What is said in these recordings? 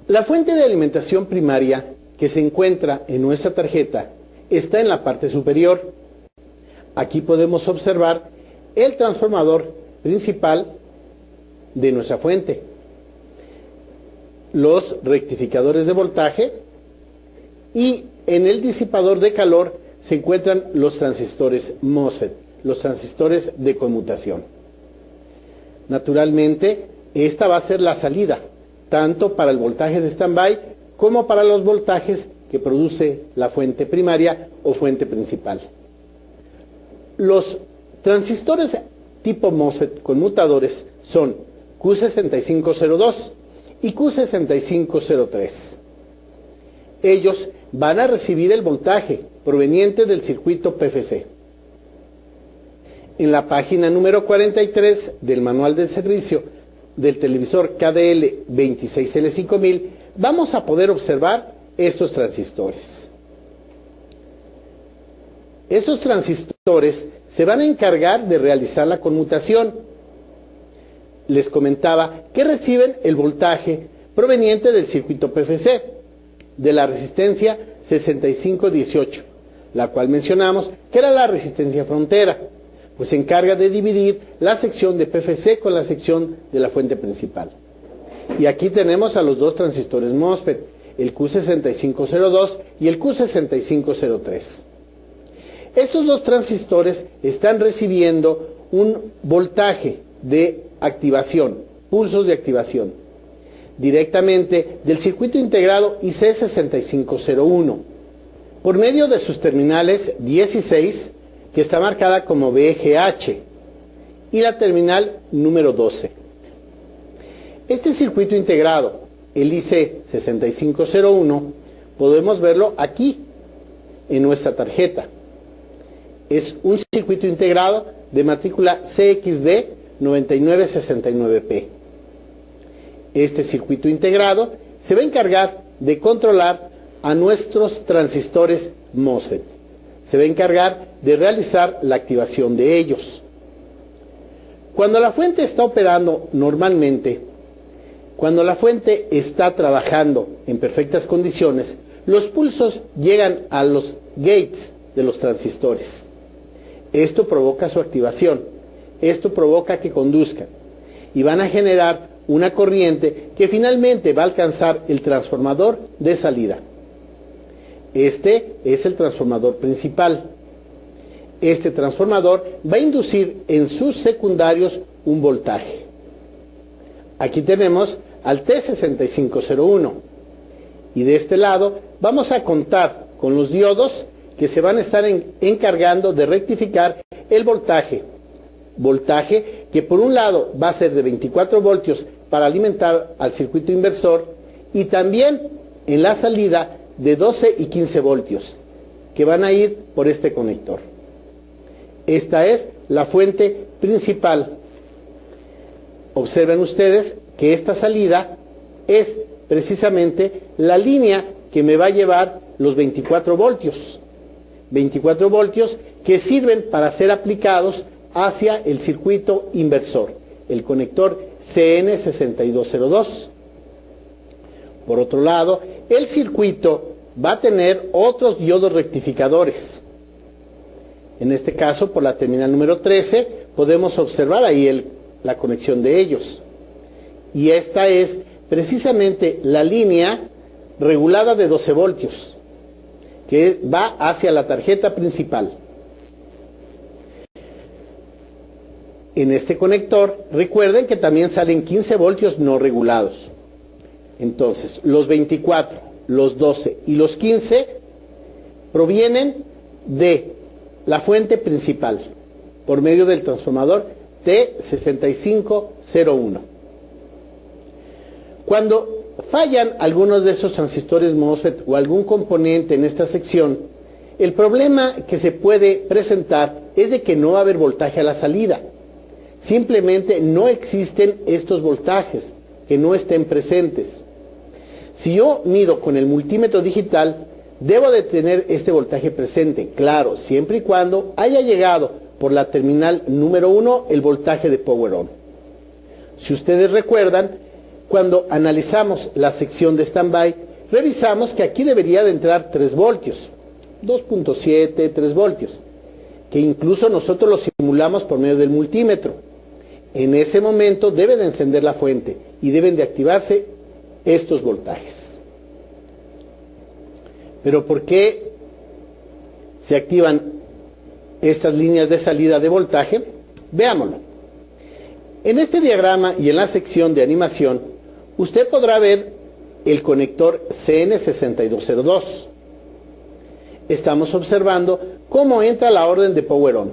La fuente de alimentación primaria que se encuentra en nuestra tarjeta está en la parte superior. Aquí podemos observar el transformador principal de nuestra fuente, los rectificadores de voltaje, y en el disipador de calor se encuentran los transistores MOSFET, los transistores de conmutación. Naturalmente, esta va a ser la salida, tanto para el voltaje de standby como para los voltajes que produce la fuente primaria o fuente principal. Los transistores tipo MOSFET conmutadores son Q6502 y Q6503. Ellos van a recibir el voltaje proveniente del circuito PFC. En la página número 43 del manual del servicio del televisor KDL 26L5000 vamos a poder observar estos transistores. Estos transistores se van a encargar de realizar la conmutación. Les comentaba que reciben el voltaje proveniente del circuito PFC, de la resistencia 6518, la cual mencionamos que era la resistencia frontera, pues se encarga de dividir la sección de PFC con la sección de la fuente principal. Y aquí tenemos a los dos transistores MOSFET, el Q6502 y el Q6503. Estos dos transistores están recibiendo un voltaje de activación, pulsos de activación, directamente del circuito integrado IC6501, por medio de sus terminales 16, que está marcada como VGH, y la terminal número 12. Este circuito integrado, el IC6501, podemos verlo aquí, en nuestra tarjeta. Es un circuito integrado de matrícula CXD 9969P. Este circuito integrado se va a encargar de controlar a nuestros transistores MOSFET. Se va a encargar de realizar la activación de ellos. Cuando la fuente está operando normalmente, cuando la fuente está trabajando en perfectas condiciones, los pulsos llegan a los gates de los transistores. Esto provoca su activación, esto provoca que conduzcan y van a generar una corriente que finalmente va a alcanzar el transformador de salida. Este es el transformador principal. Este transformador va a inducir en sus secundarios un voltaje. Aquí tenemos al T6501 y de este lado vamos a contar con los diodos que se van a estar encargando de rectificar el voltaje que por un lado va a ser de 24 voltios para alimentar al circuito inversor, y también en la salida de 12 y 15 voltios que van a ir por este conector. Esta es la fuente principal. Observen ustedes que esta salida es precisamente la línea que me va a llevar los 24 voltios. 24 voltios que sirven para ser aplicados hacia el circuito inversor, el conector CN6202. Por otro lado, el circuito va a tener otros diodos rectificadores. En este caso, por la terminal número 13, podemos observar ahí la conexión de ellos. Y esta es precisamente la línea regulada de 12 voltios, que va hacia la tarjeta principal. En este conector, recuerden que también salen 15 voltios no regulados. Entonces, los 24, los 12 y los 15 provienen de la fuente principal, por medio del transformador T6501. Cuando fallan algunos de esos transistores MOSFET o algún componente en esta sección, el problema que se puede presentar es de que no va a haber voltaje a la salida. Simplemente no existen estos voltajes, que no estén presentes. Si yo mido con el multímetro digital, debo de tener este voltaje presente, claro, siempre y cuando haya llegado por la terminal número 1 el voltaje de Power On. Si ustedes recuerdan, cuando analizamos la sección de standby, revisamos que aquí debería de entrar 3 voltios, 2.7, 3 voltios, que incluso nosotros lo simulamos por medio del multímetro. En ese momento debe de encender la fuente y deben de activarse estos voltajes. Pero ¿por qué se activan estas líneas de salida de voltaje? Veámoslo. En este diagrama y en la sección de animación, usted podrá ver el conector CN6202. Estamos observando cómo entra la orden de power on,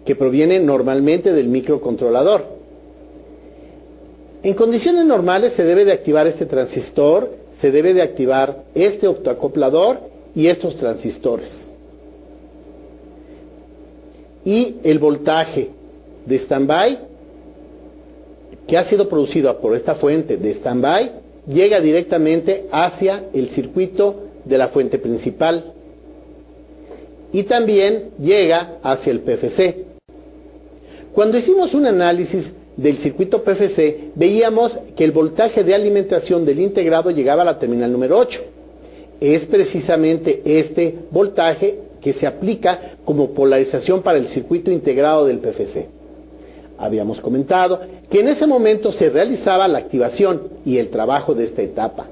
que proviene normalmente del microcontrolador. En condiciones normales se debe de activar este transistor, se debe de activar este optoacoplador y estos transistores. Y el voltaje de standby, que ha sido producido por esta fuente de standby, llega directamente hacia el circuito de la fuente principal y también llega hacia el PFC. Cuando hicimos un análisis del circuito PFC, veíamos que el voltaje de alimentación del integrado llegaba a la terminal número 8. Es precisamente este voltaje que se aplica como polarización para el circuito integrado del PFC. Habíamos comentado que en ese momento se realizaba la activación y el trabajo de esta etapa,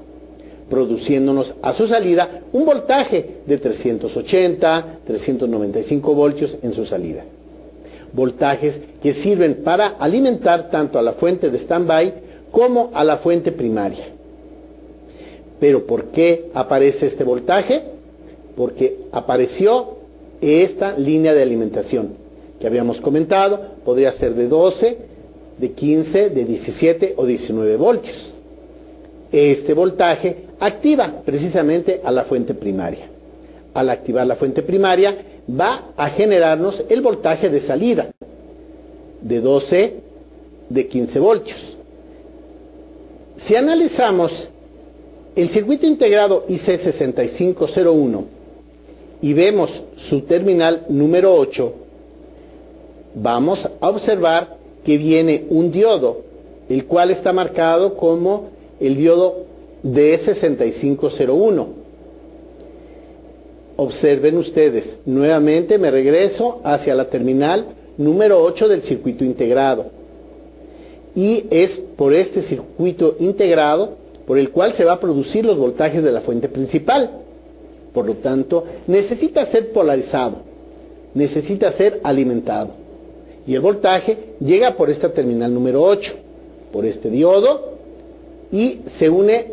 produciéndonos a su salida un voltaje de 380, 395 voltios en su salida. Voltajes que sirven para alimentar tanto a la fuente de standby como a la fuente primaria. ¿Pero por qué aparece este voltaje? Porque apareció esta línea de alimentación que habíamos comentado, podría ser de 12, de 15, de 17 o 19 voltios. Este voltaje activa precisamente a la fuente primaria. Al activar la fuente primaria, va a generarnos el voltaje de salida de 12, de 15 voltios. Si analizamos el circuito integrado IC6501 y vemos su terminal número 8, vamos a observar que viene un diodo, el cual está marcado como el diodo D6501. Observen ustedes, nuevamente me regreso hacia la terminal número 8 del circuito integrado. Y es por este circuito integrado por el cual se va a producir los voltajes de la fuente principal. Por lo tanto, necesita ser polarizado, necesita ser alimentado. Y el voltaje llega por esta terminal número 8, por este diodo, y se une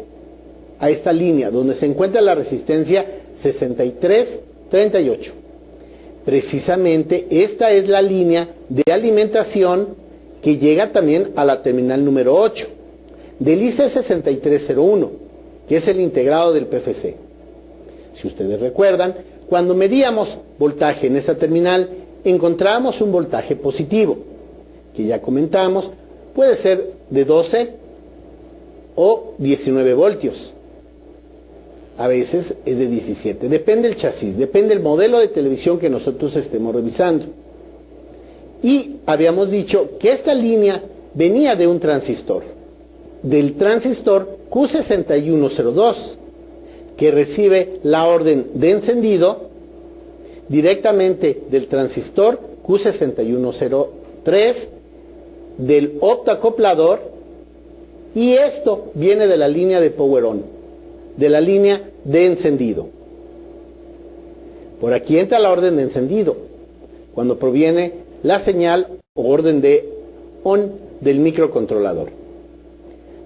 a esta línea donde se encuentra la resistencia 6338. Precisamente esta es la línea de alimentación que llega también a la terminal número 8 del IC6301, que es el integrado del PFC. Si ustedes recuerdan, cuando medíamos voltaje en esta terminal, encontramos un voltaje positivo, que ya comentamos, puede ser de 12 o 19 voltios. A veces es de 17, depende del chasis, depende del modelo de televisión que nosotros estemos revisando. Y habíamos dicho que esta línea venía de un transistor, del transistor Q6102, que recibe la orden de encendido directamente del transistor Q6103, del optoacoplador, y esto viene de la línea de power on, de la línea de encendido. Por aquí entra la orden de encendido, cuando proviene la señal o orden de on del microcontrolador.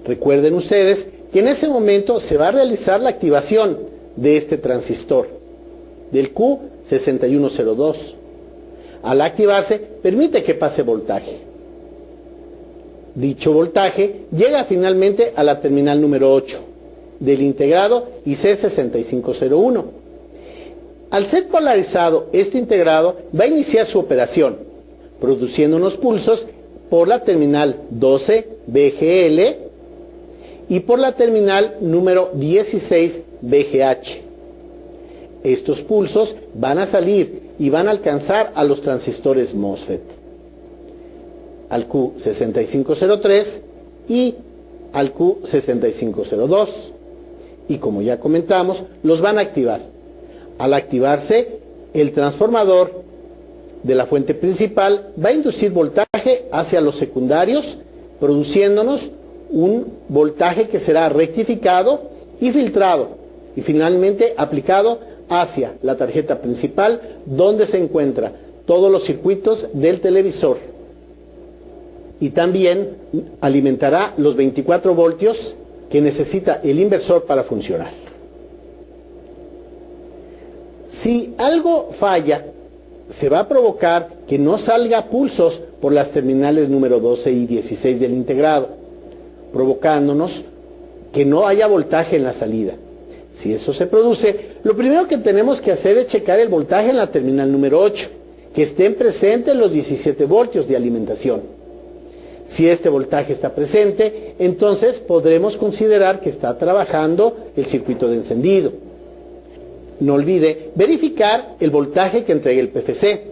Recuerden ustedes que en ese momento se va a realizar la activación de este transistor, del Q6102. Al activarse, permite que pase voltaje. Dicho voltaje llega finalmente a la terminal número 8 del integrado IC6501. Al ser polarizado este integrado, va a iniciar su operación, produciendo unos pulsos por la terminal 12 BGL y por la terminal número 16 BGH. Estos pulsos van a salir y van a alcanzar a los transistores MOSFET, al Q6503 y al Q6502. Y como ya comentamos, los van a activar. Al activarse, el transformador de la fuente principal va a inducir voltaje hacia los secundarios, produciéndonos un voltaje que será rectificado y filtrado, y finalmente aplicado hacia la tarjeta principal, donde se encuentran todos los circuitos del televisor. Y también alimentará los 24 voltios que necesita el inversor para funcionar. Si algo falla, se va a provocar que no salga pulsos por las terminales número 12 y 16 del integrado, provocándonos que no haya voltaje en la salida. Si eso se produce, lo primero que tenemos que hacer es checar el voltaje en la terminal número 8, que estén presentes los 17 voltios de alimentación. Si este voltaje está presente, entonces podremos considerar que está trabajando el circuito de encendido. No olvide verificar el voltaje que entrega el PFC,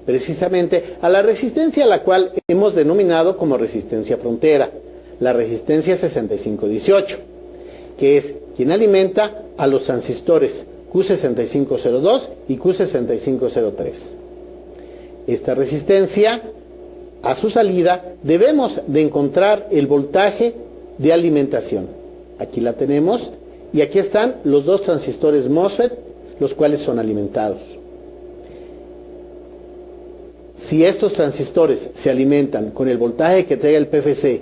precisamente a la resistencia a la cual hemos denominado como resistencia frontera, la resistencia 6518, que es quien alimenta a los transistores Q6502 y Q6503. Esta resistencia, a su salida, debemos de encontrar el voltaje de alimentación. Aquí la tenemos, y aquí están los dos transistores MOSFET, los cuales son alimentados. Si estos transistores se alimentan con el voltaje que trae el PFC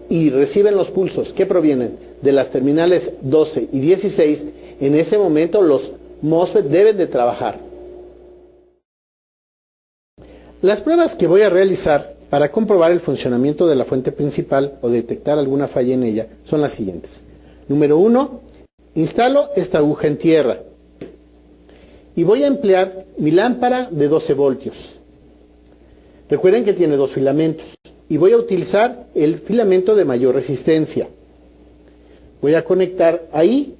y reciben los pulsos que provienen de las terminales 12 y 16, en ese momento los MOSFET deben de trabajar. Las pruebas que voy a realizar para comprobar el funcionamiento de la fuente principal o detectar alguna falla en ella son las siguientes. Número 1, instalo esta aguja en tierra y voy a emplear mi lámpara de 12 voltios. Recuerden que tiene dos filamentos y voy a utilizar el filamento de mayor resistencia. Voy a conectar ahí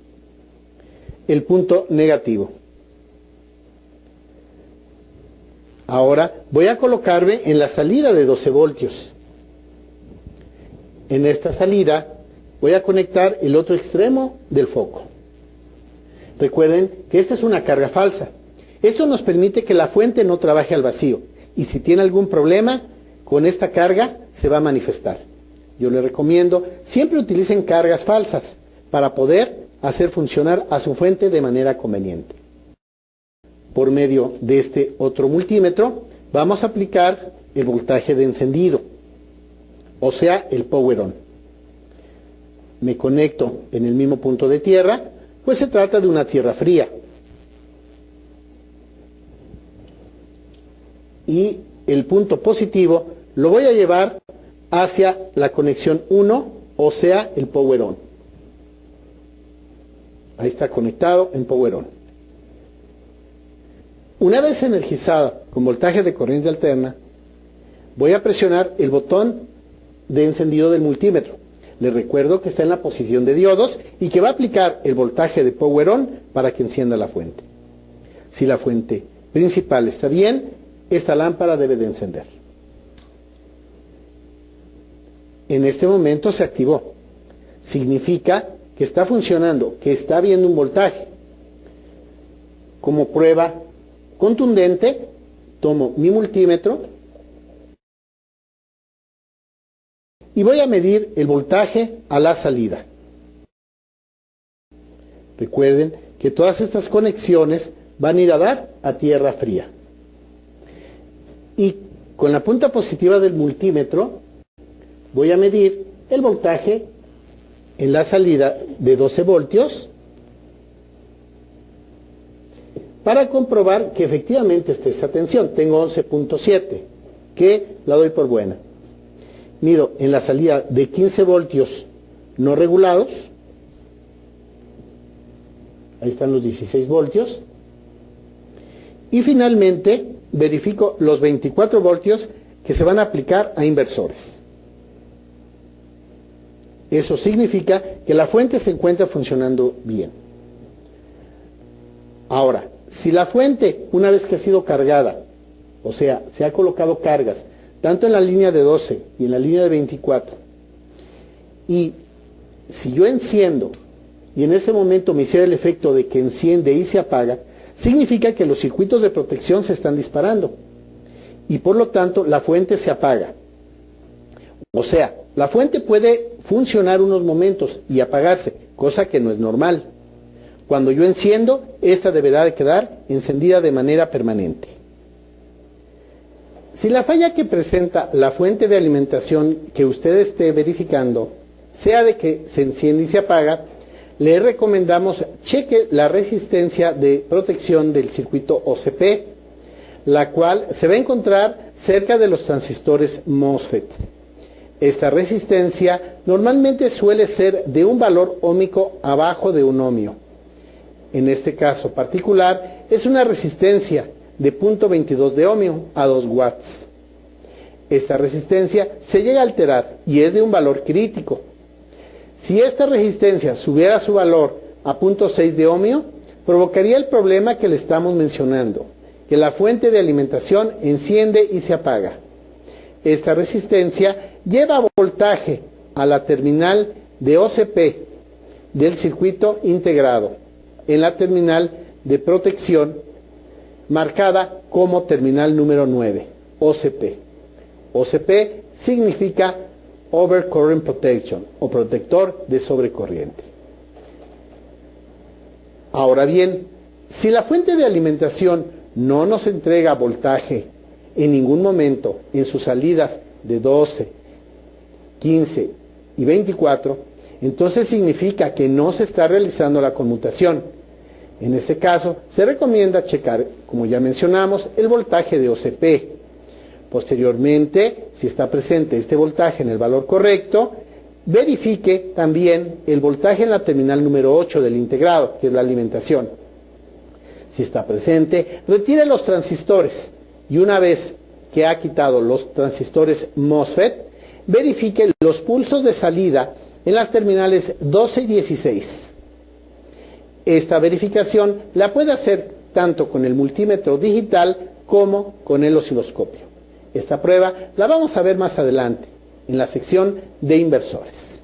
el punto negativo. Ahora voy a colocarme en la salida de 12 voltios. En esta salida voy a conectar el otro extremo del foco. Recuerden que esta es una carga falsa. Esto nos permite que la fuente no trabaje al vacío, y si tiene algún problema con esta carga se va a manifestar. Yo les recomiendo siempre utilicen cargas falsas para poder hacer funcionar a su fuente de manera conveniente. Por medio de este otro multímetro vamos a aplicar el voltaje de encendido, o sea, el power on. Me conecto en el mismo punto de tierra, pues se trata de una tierra fría. Y el punto positivo lo voy a llevar hacia la conexión 1, o sea, el power on. Ahí está conectado en power on. Una vez energizada con voltaje de corriente alterna, voy a presionar el botón de encendido del multímetro. Les recuerdo que está en la posición de diodos y que va a aplicar el voltaje de power on para que encienda la fuente. Si la fuente principal está bien, esta lámpara debe de encender. En este momento se activó. Significa que está funcionando, que está habiendo un voltaje. Como prueba contundente, tomo mi multímetro y voy a medir el voltaje a la salida. Recuerden que todas estas conexiones van a ir a dar a tierra fría. Y con la punta positiva del multímetro voy a medir el voltaje en la salida de 12 voltios para comprobar que efectivamente está esa tensión. Tengo 11.7, que la doy por buena. Mido en la salida de 15 voltios no regulados. Ahí están los 16 voltios. Y finalmente verifico los 24 voltios que se van a aplicar a inversores. Eso significa que la fuente se encuentra funcionando bien. Ahora, si la fuente, una vez que ha sido cargada, o sea, se ha colocado cargas, tanto en la línea de 12 y en la línea de 24, y si yo enciendo y en ese momento me hiciera el efecto de que enciende y se apaga, significa que los circuitos de protección se están disparando y por lo tanto la fuente se apaga. O sea, la fuente puede funcionar unos momentos y apagarse, cosa que no es normal. Cuando yo enciendo, esta deberá de quedar encendida de manera permanente. Si la falla que presenta la fuente de alimentación que usted esté verificando sea de que se enciende y se apaga, le recomendamos cheque la resistencia de protección del circuito OCP, la cual se va a encontrar cerca de los transistores MOSFET. Esta resistencia normalmente suele ser de un valor óhmico abajo de 1 ohmio. En este caso particular es una resistencia de 0.22 de ohmio a 2 watts. Esta resistencia se llega a alterar y es de un valor crítico. Si esta resistencia subiera su valor a 0.6 de ohmio, provocaría el problema que le estamos mencionando, que la fuente de alimentación enciende y se apaga. Esta resistencia lleva voltaje a la terminal de OCP del circuito integrado, en la terminal de protección marcada como terminal número 9, OCP. OCP significa Overcurrent Protection o protector de sobrecorriente. Ahora bien, si la fuente de alimentación no nos entrega voltaje en ningún momento en sus salidas de 12, 15 y 24, entonces significa que no se está realizando la conmutación. En este caso, se recomienda checar, como ya mencionamos, el voltaje de OCP. Posteriormente, si está presente este voltaje en el valor correcto, verifique también el voltaje en la terminal número 8 del integrado, que es la alimentación. Si está presente, retire los transistores y una vez que ha quitado los transistores MOSFET, verifique los pulsos de salida en las terminales 12 y 16. Esta verificación la puede hacer tanto con el multímetro digital como con el osciloscopio. Esta prueba la vamos a ver más adelante, en la sección de inversores.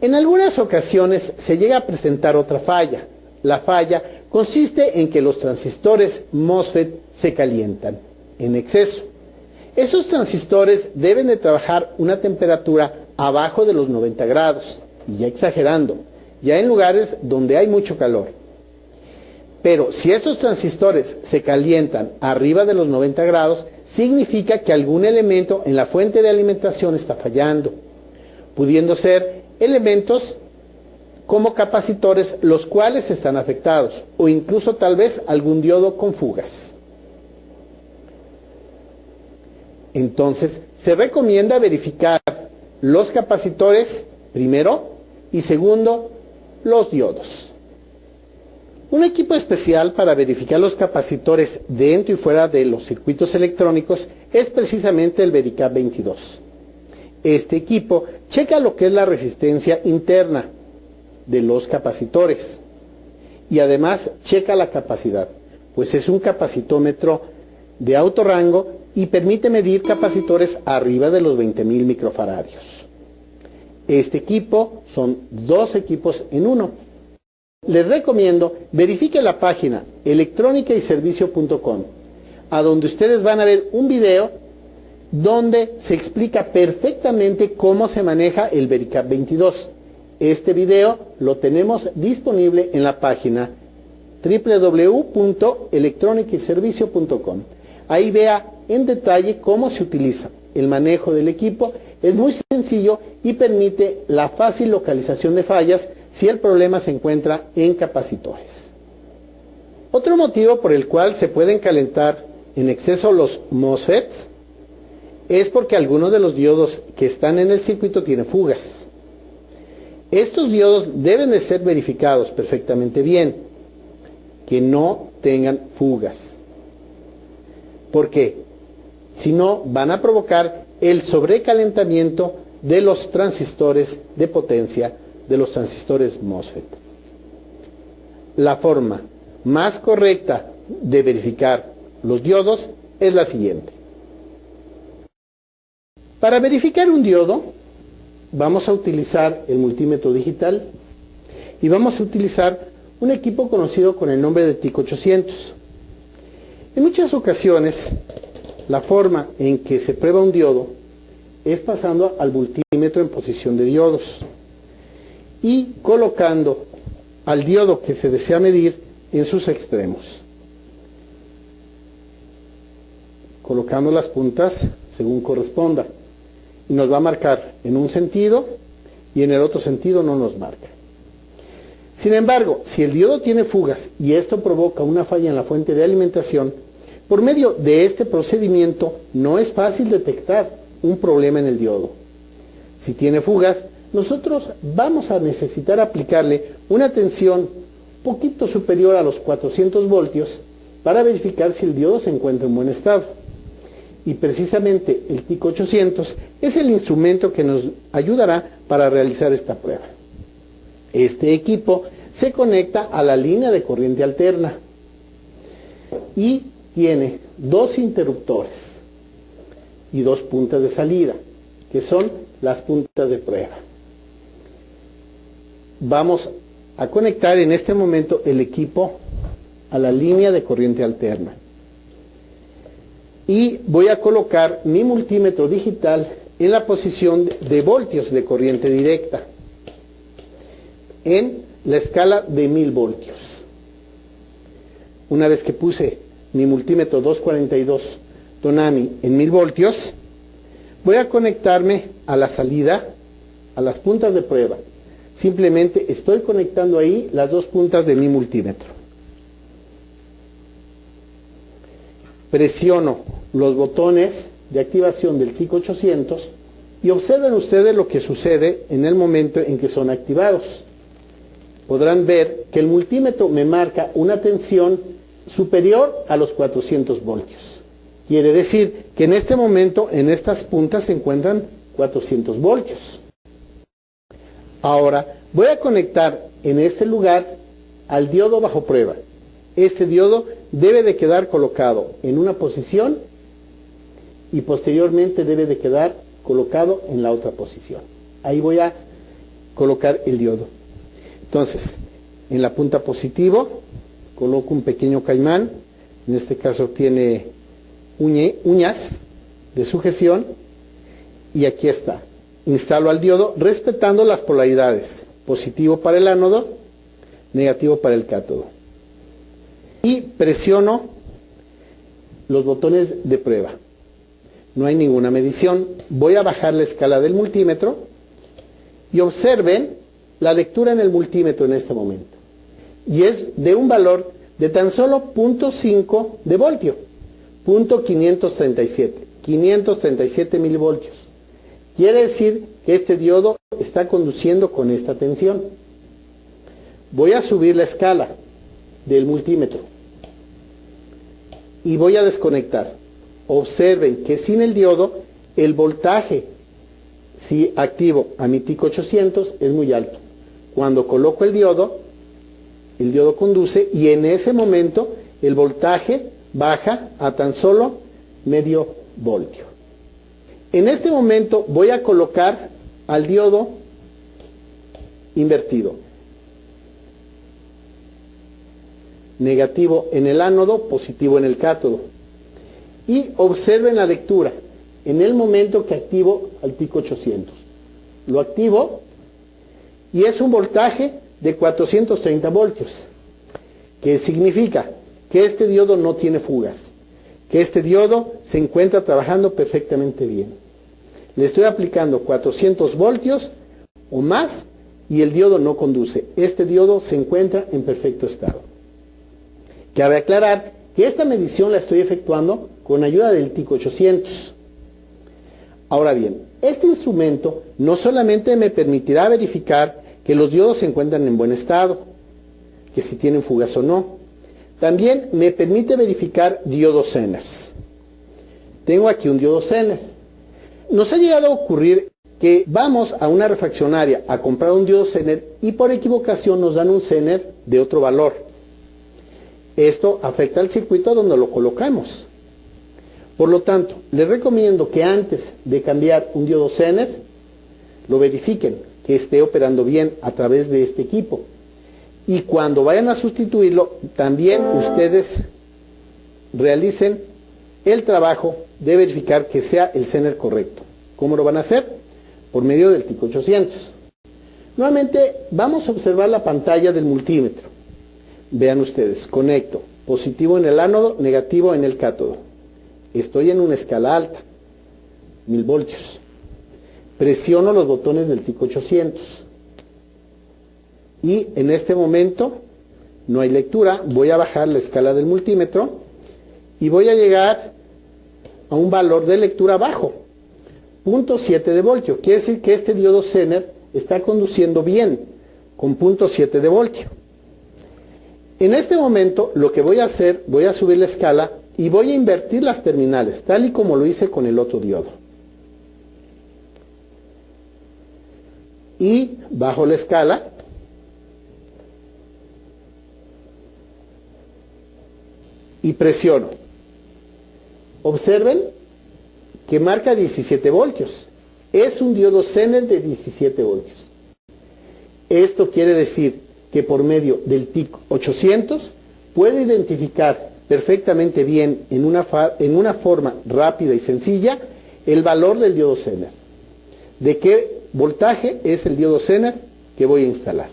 En algunas ocasiones se llega a presentar otra falla. La falla consiste en que los transistores MOSFET se calientan en exceso. Esos transistores deben de trabajar una temperatura abajo de los 90 grados, y ya exagerando, ya en lugares donde hay mucho calor. Pero si estos transistores se calientan arriba de los 90 grados, significa que algún elemento en la fuente de alimentación está fallando, pudiendo ser elementos como capacitores los cuales están afectados, o incluso tal vez algún diodo con fugas. Entonces, se recomienda verificar los capacitores primero y segundo, los diodos. Un equipo especial para verificar los capacitores dentro y fuera de los circuitos electrónicos es precisamente el VeriCap 22. Este equipo checa lo que es la resistencia interna de los capacitores y además checa la capacidad, pues es un capacitómetro de alto rango y permite medir capacitores arriba de los 20.000 microfaradios. Este equipo son 2 equipos en uno. Les recomiendo verifique la página electronicayservicio.com, a donde ustedes van a ver un video donde se explica perfectamente cómo se maneja el VeriCap 22. Este video lo tenemos disponible en la página www.electronicayservicio.com. Ahí vea en detalle cómo se utiliza. El manejo del equipo es muy sencillo y permite la fácil localización de fallas si el problema se encuentra en capacitores. Otro motivo por el cual se pueden calentar en exceso los MOSFETs es porque algunos de los diodos que están en el circuito tienen fugas. Estos diodos deben de ser verificados perfectamente bien, que no tengan fugas. ¿Por qué? Si no, van a provocar el sobrecalentamiento de los transistores de potencia, de los transistores MOSFET. La forma más correcta de verificar los diodos es la siguiente. Para verificar un diodo, vamos a utilizar el multímetro digital y vamos a utilizar un equipo conocido con el nombre de TIC 800. En muchas ocasiones, la forma en que se prueba un diodo es pasando al multímetro en posición de diodos y colocando al diodo que se desea medir en sus extremos, colocando las puntas según corresponda, y nos va a marcar en un sentido y en el otro sentido no nos marca. Sin embargo, si el diodo tiene fugas y esto provoca una falla en la fuente de alimentación, por medio de este procedimiento no es fácil detectar un problema en el diodo. Si tiene fugas, nosotros vamos a necesitar aplicarle una tensión poquito superior a los 400 voltios para verificar si el diodo se encuentra en buen estado. Y precisamente el TIC 800 es el instrumento que nos ayudará para realizar esta prueba. Este equipo se conecta a la línea de corriente alterna y tiene dos interruptores y dos puntas de salida, que son las puntas de prueba. Vamos a conectar en este momento el equipo a la línea de corriente alterna. Y voy a colocar mi multímetro digital en la posición de voltios de corriente directa, en la escala de 1000 voltios. Una vez que puse mi multímetro 242 Tonami en 1000 voltios, voy a conectarme a la salida, a las puntas de prueba. Simplemente estoy conectando ahí las dos puntas de mi multímetro. Presiono los botones de activación del TIC 800 y observen ustedes lo que sucede en el momento en que son activados. Podrán ver que el multímetro me marca una tensión superior a los 400 voltios. Quiere decir que en este momento en estas puntas se encuentran 400 voltios. Ahora voy a conectar en este lugar al diodo bajo prueba. Este diodo debe de quedar colocado en una posición y posteriormente debe de quedar colocado en la otra posición. Ahí voy a colocar el diodo. Entonces, en la punta positivo coloco un pequeño caimán, en este caso tiene uñas de sujeción, y aquí está. Instalo al diodo respetando las polaridades, positivo para el ánodo, negativo para el cátodo. Y presiono los botones de prueba. No hay ninguna medición. Voy a bajar la escala del multímetro y observen la lectura en el multímetro en este momento. Y es de un valor de tan solo 0.5 de voltio, 537 milivoltios. Quiere decir que este diodo está conduciendo con esta tensión. Voy a subir la escala del multímetro y voy a desconectar. Observen que sin el diodo el voltaje, si activo a mi TIC 800, es muy alto. Cuando coloco el diodo conduce y en ese momento el voltaje baja a tan solo medio voltio. En este momento voy a colocar al diodo invertido. Negativo en el ánodo, positivo en el cátodo. Y observen la lectura en el momento que activo al TIC 800. Lo activo y es un voltaje de 430 voltios, que significa que este diodo no tiene fugas, que este diodo se encuentra trabajando perfectamente bien. Le estoy aplicando 400 voltios o más y el diodo no conduce. Este diodo se encuentra en perfecto estado. Cabe aclarar que esta medición la estoy efectuando con ayuda del TIC 800. Ahora bien, este instrumento no solamente me permitirá verificar que los diodos se encuentran en buen estado, que si tienen fugas o no, también me permite verificar diodos Zeners. Tengo aquí un diodo Zener. Nos ha llegado a ocurrir que vamos a una refraccionaria a comprar un diodo Zener y por equivocación nos dan un Zener de otro valor. Esto afecta al circuito donde lo colocamos. Por lo tanto, les recomiendo que antes de cambiar un diodo Zener, lo verifiquen, que esté operando bien a través de este equipo. Y cuando vayan a sustituirlo, también ustedes realicen el trabajo de verificar que sea el Zener correcto. ¿Cómo lo van a hacer? Por medio del TIC 800. Nuevamente vamos a observar la pantalla del multímetro. Vean ustedes, conecto, positivo en el ánodo, negativo en el cátodo. Estoy en una escala alta, 1000 voltios. Presiono los botones del TIC 800. Y en este momento no hay lectura, voy a bajar la escala del multímetro y voy a llegar a un valor de lectura bajo, 0.7 de voltio. Quiere decir que este diodo Zener está conduciendo bien, con 0.7 de voltio. En este momento lo que voy a hacer, voy a subir la escala y voy a invertir las terminales, tal y como lo hice con el otro diodo. Y bajo la escala y presiono. Observen que marca 17 voltios. Es un diodo Zener de 17 voltios. Esto quiere decir que por medio del TIC 800 puedo identificar perfectamente bien en una forma rápida y sencilla el valor del diodo Zener. ¿De qué voltaje es el diodo Zener que voy a instalar?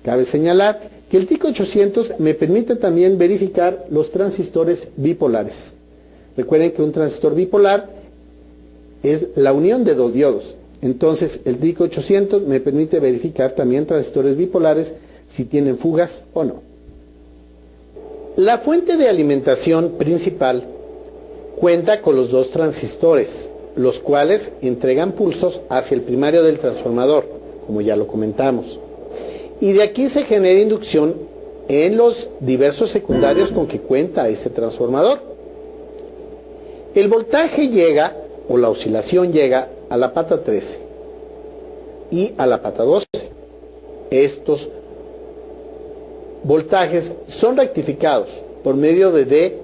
Cabe señalar que el TIC 800 me permite también verificar los transistores bipolares. Recuerden que un transistor bipolar es la unión de dos diodos. Entonces el TIC 800 me permite verificar también transistores bipolares si tienen fugas o no. La fuente de alimentación principal cuenta con los dos transistores, los cuales entregan pulsos hacia el primario del transformador, como ya lo comentamos. Y de aquí se genera inducción en los diversos secundarios con que cuenta este transformador. El voltaje llega, o la oscilación llega, a la pata 13 y a la pata 12. Estos voltajes son rectificados por medio de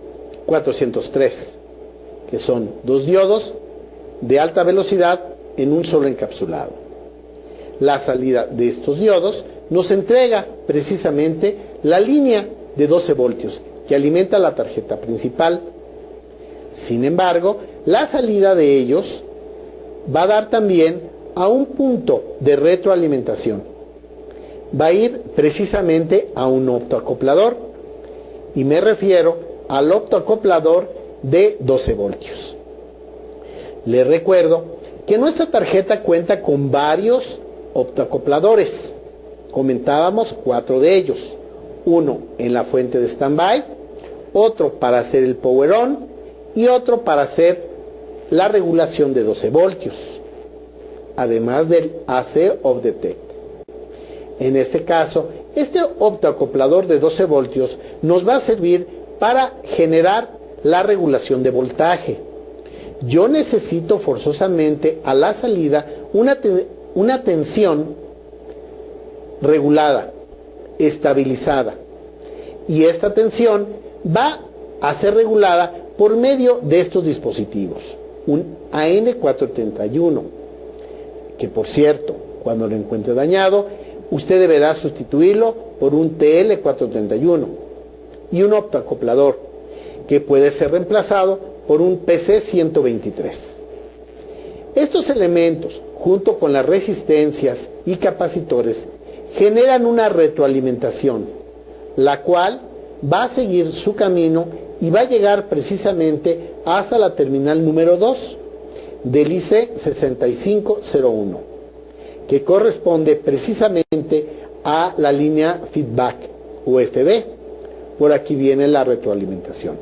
D403, que son dos diodos de alta velocidad en un solo encapsulado. La salida de estos diodos nos entrega precisamente la línea de 12 voltios que alimenta la tarjeta principal. Sin embargo, la salida de ellos va a dar también a un punto de retroalimentación. Va a ir precisamente a un optoacoplador, y me refiero al optoacoplador de 12 voltios. Les recuerdo que nuestra tarjeta cuenta con varios optoacopladores. Comentábamos 4 de ellos. Uno en la fuente de standby, otro para hacer el power on y otro para hacer la regulación de 12 voltios, además del AC of Detect. En este caso, este optoacoplador de 12 voltios nos va a servir para generar la regulación de voltaje. Yo necesito forzosamente a la salida una tensión regulada, estabilizada, y esta tensión va a ser regulada por medio de estos dispositivos, un AN431, que por cierto, cuando lo encuentre dañado, usted deberá sustituirlo por un TL431 y un optoacoplador, que puede ser reemplazado por un PC123. Estos elementos, junto con las resistencias y capacitores, generan una retroalimentación, la cual va a seguir su camino y va a llegar precisamente hasta la terminal número 2 del IC6501, que corresponde precisamente a la línea feedback UFB. Por aquí viene la retroalimentación.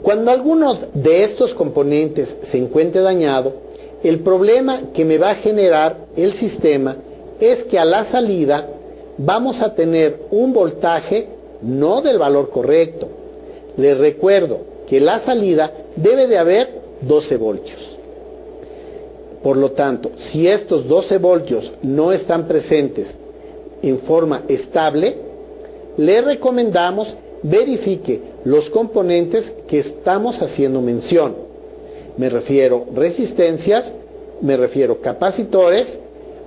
Cuando alguno de estos componentes se encuentre dañado, el problema que me va a generar el sistema es que a la salida vamos a tener un voltaje no del valor correcto. Les recuerdo que la salida debe de haber 12 voltios. Por lo tanto, si estos 12 voltios no están presentes en forma estable, le recomendamos verifique los componentes que estamos haciendo mención. Me refiero resistencias Me refiero capacitores,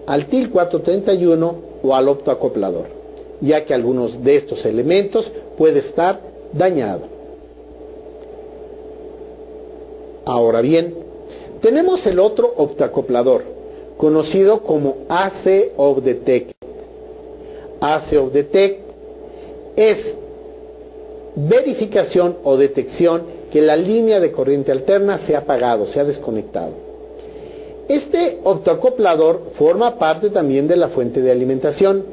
al TIL 431 o al optoacoplador, ya que algunos de estos elementos puede estar dañado. Ahora bien, tenemos el otro optoacoplador, conocido como AC of Detect. AC of Detect es verificación o detección que la línea de corriente alterna se ha apagado, se ha desconectado. Este optoacoplador forma parte también de la fuente de alimentación.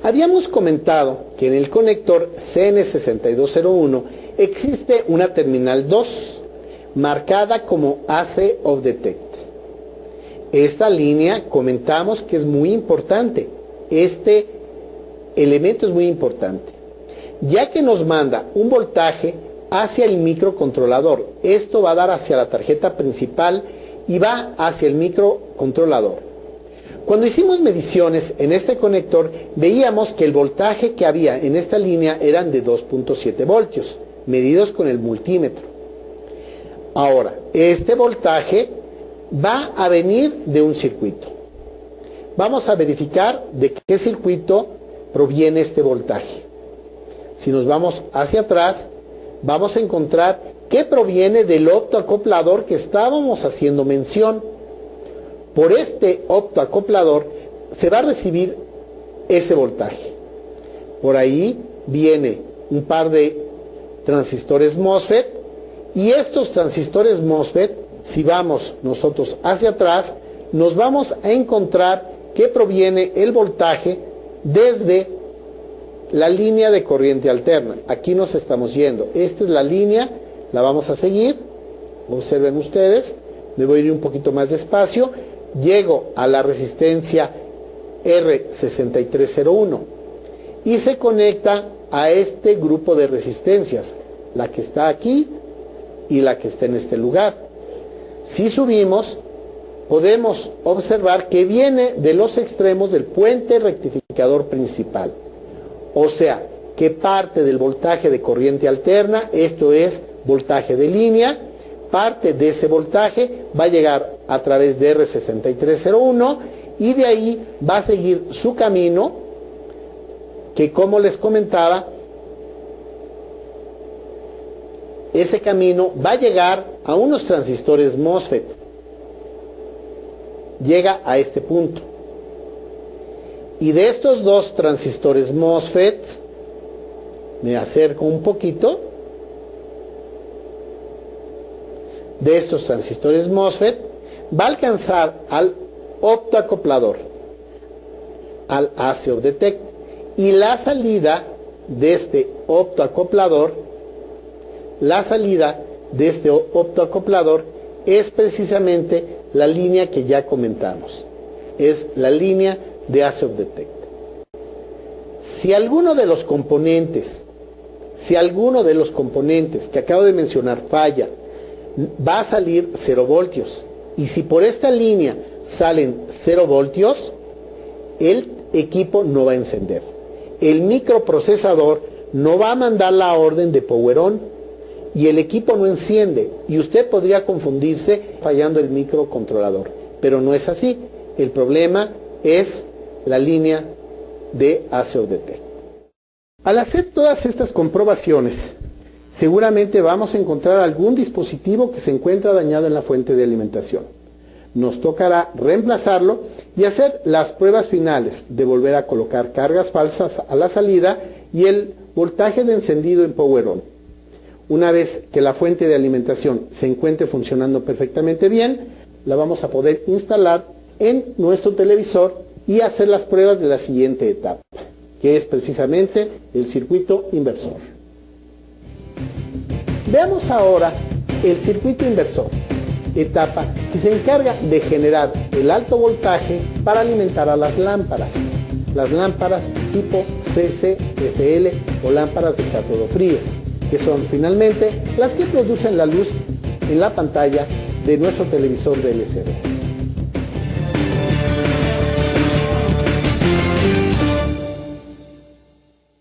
Habíamos comentado que en el conector CN6201 existe una terminal 2 marcada como AC of Detect. Esta línea comentamos que es muy importante. Este elemento es muy importante, ya que nos manda un voltaje hacia el microcontrolador. Esto va a dar hacia la tarjeta principal y va hacia el microcontrolador. Cuando hicimos mediciones en este conector, veíamos que el voltaje que había en esta línea eran de 2.7 voltios, medidos con el multímetro. Ahora, este voltaje va a venir de un circuito. Vamos a verificar de qué circuito proviene este voltaje. Si nos vamos hacia atrás, vamos a encontrar que proviene del optoacoplador que estábamos haciendo mención. Por este optoacoplador se va a recibir ese voltaje. Por ahí viene un par de transistores MOSFET, y estos transistores MOSFET, si vamos nosotros hacia atrás, nos vamos a encontrar que proviene el voltaje desde la línea de corriente alterna. Aquí nos estamos yendo. Esta es la línea, la vamos a seguir. Observen ustedes, me voy a ir un poquito más despacio. Llego a la resistencia R6301 y se conecta a este grupo de resistencias, la que está aquí y la que está en este lugar. Si subimos, podemos observar que viene de los extremos del puente rectificador principal. O sea, que parte del voltaje de corriente alterna, esto es voltaje de línea, parte de ese voltaje va a llegar a través de R6301 y de ahí va a seguir su camino, que como les comentaba, ese camino va a llegar a unos transistores MOSFET. Llega a este punto. Y de estos dos transistores MOSFET, me acerco un poquito, de estos transistores MOSFET, va a alcanzar al optoacoplador, al AC of Detect, y la salida de este optoacoplador, es precisamente la línea que ya comentamos, es la línea de AC of Detect. Si alguno de los componentes que acabo de mencionar falla, va a salir 0 voltios. Y si por esta línea salen 0 voltios, el equipo no va a encender. El microprocesador no va a mandar la orden de power on y el equipo no enciende. Y usted podría confundirse fallando el microcontrolador. Pero no es así. El problema es la línea de AC of Detect. Al hacer todas estas comprobaciones, seguramente vamos a encontrar algún dispositivo que se encuentra dañado en la fuente de alimentación. Nos tocará reemplazarlo y hacer las pruebas finales de volver a colocar cargas falsas a la salida y el voltaje de encendido en power on. Una vez que la fuente de alimentación se encuentre funcionando perfectamente bien, la vamos a poder instalar en nuestro televisor y hacer las pruebas de la siguiente etapa, que es precisamente el circuito inversor. Veamos ahora el circuito inversor, etapa que se encarga de generar el alto voltaje para alimentar a las lámparas tipo CCFL o lámparas de cátodo frío, que son finalmente las que producen la luz en la pantalla de nuestro televisor de LCD.